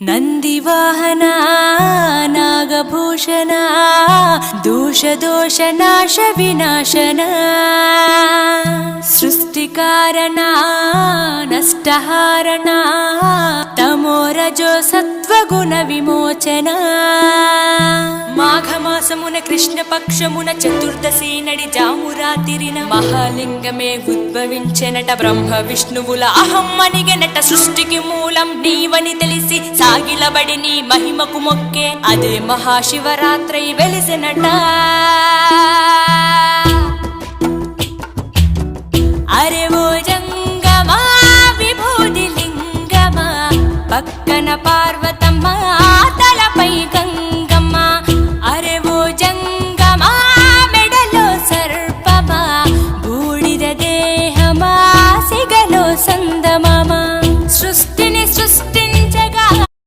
ನಂದಿವಾಹನ ನಾಗಭೂಷಣ ದೋಷ ದೋಷ ನಾಶ ವಿನಾಶನ ಸೃಷ್ಟಿಕಾರಣ ನಷ್ಟಹಾರಣ తమోరజో సత్వగుణ విమోచన మాఘమాసమున కృష్ణపక్షమున చతుర్దశి నడి జామురాతిరిన మహాలింగమే ఉద్భవించెనట. బ్రహ్మ విష్ణువుల అహం అనిగెనట. సృష్టికి మూలం నీవని తెలిసి సాగిలబడి నీ మహిమకు మొక్కే అదే మహాశివరాత్రి వెలిసెనట. అరే ఓ జంగమా విభూది లింగమా పక్కన పార్వతమ్మ